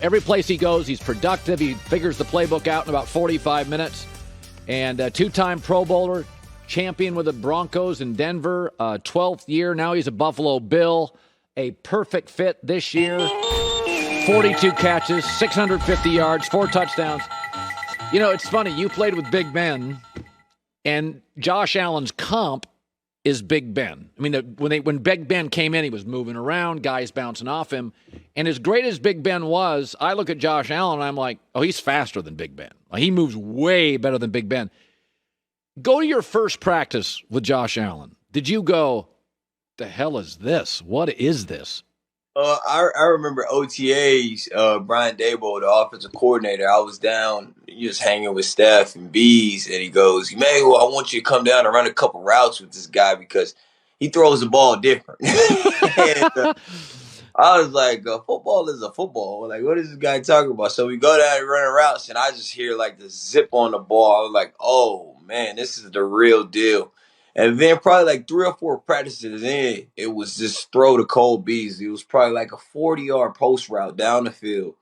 Every place he goes, he's productive. He figures the playbook out in about 45 minutes. And a two-time Pro Bowler, champion with the Broncos in Denver, 12th year. Now he's a Buffalo Bill. A perfect fit this year. 42 catches, 650 yards, 4 touchdowns. You know, it's funny. You played with Big Ben, and Josh Allen's comp is Big Ben. I mean, when Big Ben came in, he was moving around, guys bouncing off him. And as great as Big Ben was, I look at Josh Allen, and I'm like, oh, he's faster than Big Ben. Like, he moves way better than Big Ben. Go to your first practice with Josh Allen. Did you go, the hell is this? What is this? I remember OTAs, Brian Daboll, the offensive coordinator, I was down just hanging with Steph and Bees, and he goes, Emmanuel, I want you to come down and run a couple routes with this guy because he throws the ball different. And, I was like, football is a football. Like, what is this guy talking about? So we go down and run routes, and I just hear, like, the zip on the ball. I was like, oh, man, this is the real deal. And then probably like 3 or 4 practices in, it was just throw to Cole Beasley. It was probably like a 40-yard post route down the field.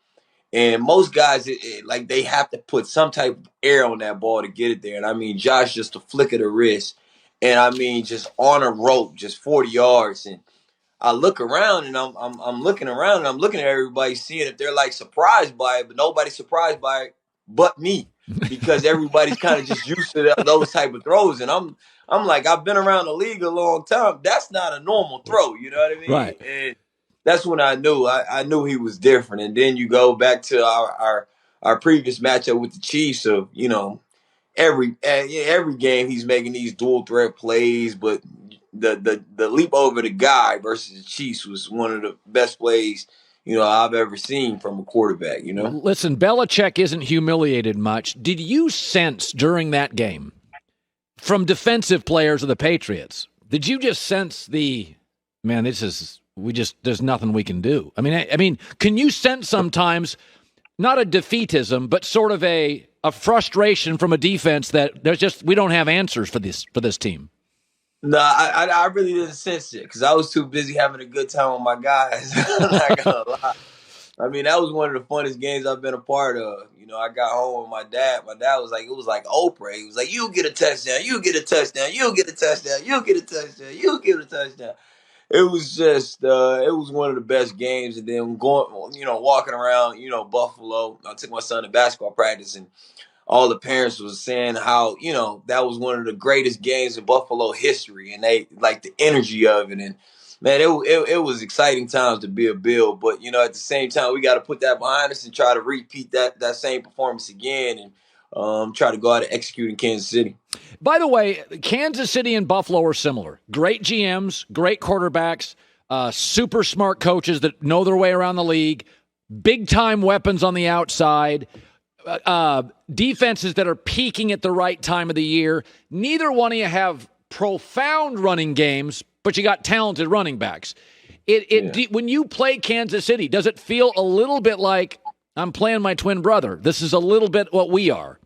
And most guys, like they have to put some type of air on that ball to get it there. And I mean, Josh just a flick of the wrist. And I mean, just on a rope, just 40 yards. And I look around and I'm looking around and I'm looking at everybody, seeing if they're like surprised by it, but nobody's surprised by it but me. Because everybody's kind of just used to those type of throws. And I'm like, I've been around the league a long time. That's not a normal throw. You know what I mean? Right. And that's when I knew. I knew he was different. And then you go back to our previous matchup with the Chiefs of, you know, every game he's making these dual threat plays. But the leap over the guy versus the Chiefs was one of the best plays, you know, I've ever seen from a quarterback, you know? Listen, Belichick isn't humiliated much. Did you sense during that game from defensive players of the Patriots, did you just sense there's nothing we can do? I mean, can you sense sometimes not a defeatism, but sort of a frustration from a defense that we don't have answers for this team? No, I really didn't sense it because I was too busy having a good time with my guys. I'm not gonna lie. I mean, that was one of the funnest games I've been a part of. You know, I got home with my dad. My dad was like, it was like Oprah. He was like, you get a touchdown, you get a touchdown, you get a touchdown, you get a touchdown, you get a touchdown. It was just, it was one of the best games. And then going, you know, walking around, you know, Buffalo. I took my son to basketball practice, and all the parents was saying how, you know, that was one of the greatest games in Buffalo history, and they like the energy of it. And man, it was exciting times to be a Bill, but you know, at the same time, we got to put that behind us and try to repeat that same performance again, and try to go out and execute in Kansas City. By the way, Kansas City and Buffalo are similar. Great GMs, great quarterbacks, super smart coaches that know their way around the league, big time weapons on the outside. Defenses that are peaking at the right time of the year. Neither one of you have profound running games, but you got talented running backs. When you play Kansas City, does it feel a little bit like I'm playing my twin brother? This is a little bit what we are.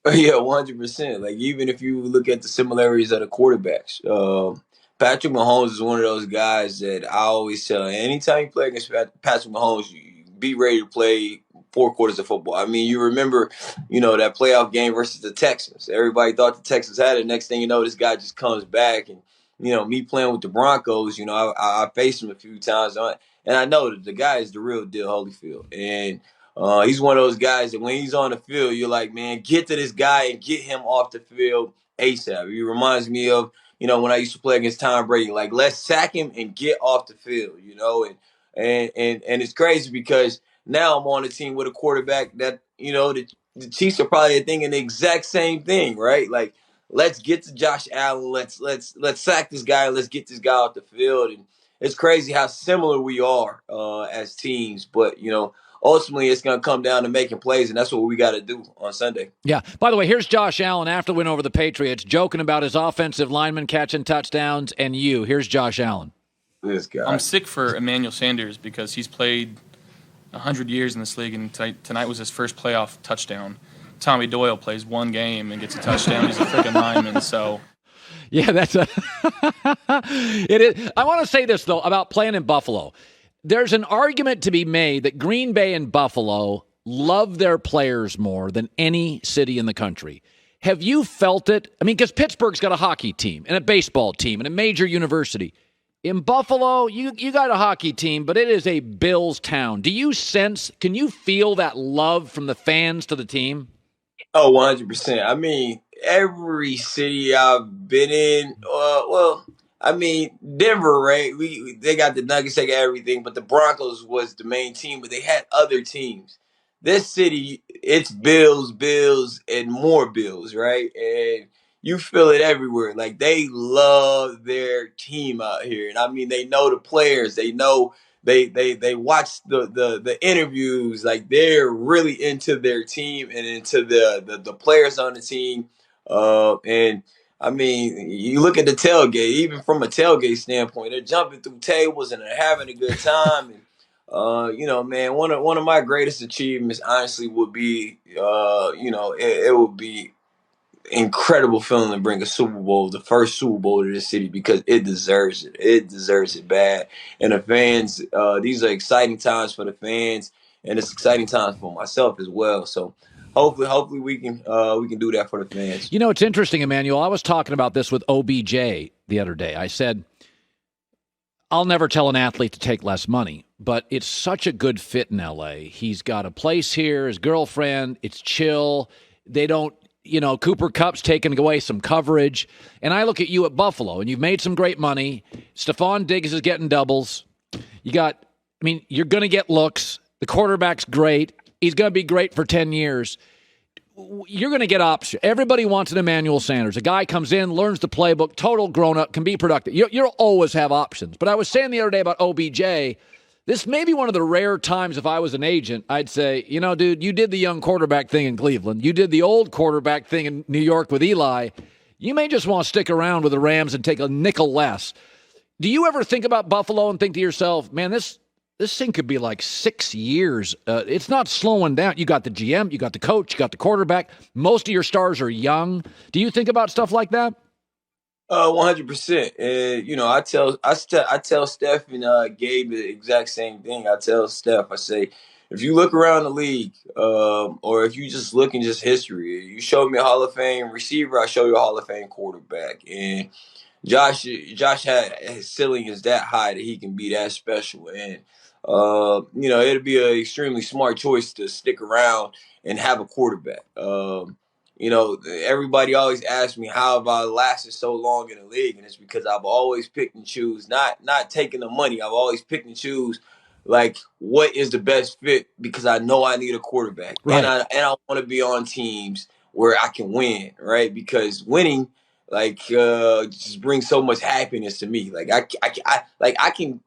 Yeah, 100%. Like, even if you look at the similarities of the quarterbacks, Patrick Mahomes is one of those guys that I always tell, anytime you play against Patrick Mahomes, you be ready to play 4 quarters of football. I mean, you remember, you know, that playoff game versus the Texans. Everybody thought the Texans had it. Next thing you know, this guy just comes back. And, you know, me playing with the Broncos, you know, I faced him a few times. And I know that the guy is the real deal, Holyfield. And he's one of those guys that when he's on the field, you're like, man, get to this guy and get him off the field ASAP. He reminds me of, you know, when I used to play against Tom Brady. Like, let's sack him and get off the field, you know. And it's crazy because now I'm on a team with a quarterback that, you know, the Chiefs are probably thinking the exact same thing, right? Like, let's get to Josh Allen. Let's sack this guy. Let's get this guy off the field. And it's crazy how similar we are as teams. But, you know, ultimately it's going to come down to making plays, and that's what we got to do on Sunday. Yeah. By the way, here's Josh Allen after the win over the Patriots, joking about his offensive linemen catching touchdowns and you. Here's Josh Allen. This guy. I'm sick for Emmanuel Sanders because he's played 100 years in this league, and tonight was his first playoff touchdown. Tommy Doyle plays one game and gets a touchdown. He's a freaking lineman, so. Yeah, it is. I want to say this, though, about playing in Buffalo. there's an argument to be made that Green Bay and Buffalo love their players more than any city in the country. Have you felt it? I mean, because Pittsburgh's got a hockey team and a baseball team and a major university. In Buffalo, you got a hockey team, but it is a Bills town. Can you feel that love from the fans to the team? Oh, 100%. I mean, every city I've been in, Denver, right? They got the Nuggets, they got everything, but the Broncos was the main team, but they had other teams. This city, it's Bills, and more Bills, right? And you feel it everywhere. Like, they love their team out here. And I mean, they know the players. They know they watch the interviews. Like, they're really into their team and into the players on the team. And I mean, you look at the tailgate, even from a tailgate standpoint, they're jumping through tables and they're having a good time. And man, one of my greatest achievements, honestly, would be, it would be incredible feeling to bring a Super Bowl, the first Super Bowl to this city, because it deserves it. It deserves it bad. And the fans, these are exciting times for the fans, and it's exciting times for myself as well. So hopefully we can do that for the fans. You know, it's interesting, Emmanuel. I was talking about this with OBJ the other day. I said, I'll never tell an athlete to take less money, but it's such a good fit in L.A. He's got a place here, his girlfriend, it's chill. They don't, Cooper Kupp's taking away some coverage. And I look at you at Buffalo, and you've made some great money. Stephon Diggs is getting doubles. You're going to get looks. The quarterback's great. He's going to be great for 10 years. You're going to get options. Everybody wants an Emmanuel Sanders. A guy comes in, learns the playbook, total grown-up, can be productive. You'll always have options. But I was saying the other day about OBJ, this may be one of the rare times if I was an agent, I'd say, dude, you did the young quarterback thing in Cleveland. You did the old quarterback thing in New York with Eli. You may just want to stick around with the Rams and take a nickel less. Do you ever think about Buffalo and think to yourself, man, this thing could be like 6 years. It's not slowing down. You got the GM, you got the coach, you got the quarterback. Most of your stars are young. Do you think about stuff like that? 100%. And I tell Steph and Gabe the exact same thing. I tell Steph, I say, if you look around the league, or if you just look in just history, you show me a Hall of Fame receiver, I show you a Hall of Fame quarterback. And Josh his ceiling is that high that he can be that special. And it'd be an extremely smart choice to stick around and have a quarterback. Everybody always asks me how have I lasted so long in the league, and it's because I've always picked and choose, not taking the money. I've always picked and choose, like, what is the best fit, because I know I need a quarterback, right. and I want to be on teams where I can win, right? Because winning, just brings so much happiness to me. Like, I can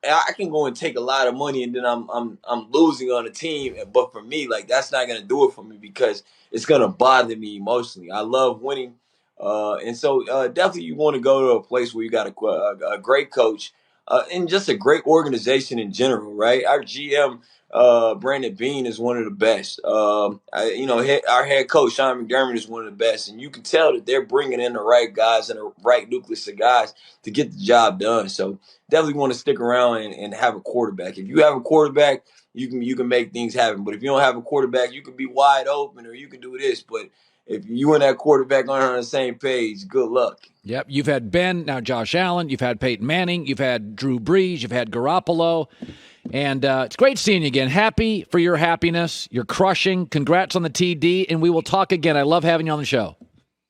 go and take a lot of money, and then I'm losing on a team. But for me, like, that's not gonna do it for me, because it's gonna bother me emotionally. I love winning, and so definitely you want to go to a place where you got a great coach, and just a great organization in general, right? Our GM. Brandon Beane is one of the best. Our head coach Sean McDermott is one of the best, and you can tell that they're bringing in the right guys and the right nucleus of guys to get the job done. So definitely want to stick around and have a quarterback. If you have a quarterback, you can make things happen. But if you don't have a quarterback, you can be wide open or you can do this. But if you and that quarterback aren't on the same page, good luck. Yep, you've had Ben, now Josh Allen, you've had Peyton Manning, you've had Drew Brees, you've had Garoppolo. And it's great seeing you again. Happy for your happiness. You're crushing. Congrats on the TD, and we will talk again. I love having you on the show.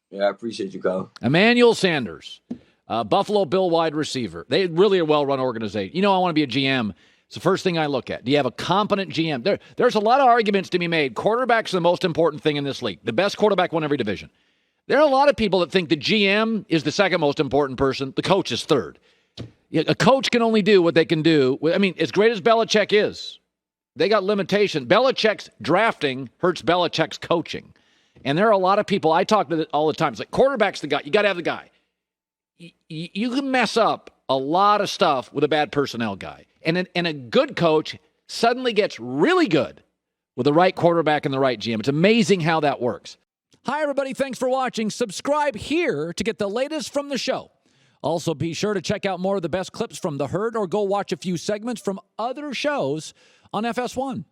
Yeah, I appreciate you, Colin. Emmanuel Sanders, Buffalo Bill wide receiver. They really are a well-run organization. I want to be a GM. It's the first thing I look at. Do you have a competent GM? There's a lot of arguments to be made. Quarterback's the most important thing in this league. The best quarterback won every division. There are a lot of people that think the GM is the second most important person. The coach is third. A coach can only do what they can do. I mean, as great as Belichick is, they got limitations. Belichick's drafting hurts Belichick's coaching. And there are a lot of people, I talk to all the time, it's like, quarterback's the guy. You got to have the guy. You can mess up a lot of stuff with a bad personnel guy. And a good coach suddenly gets really good with the right quarterback and the right GM. It's amazing how that works. Hi, everybody. Thanks for watching. Subscribe here to get the latest from the show. Also, be sure to check out more of the best clips from The Herd or go watch a few segments from other shows on FS1.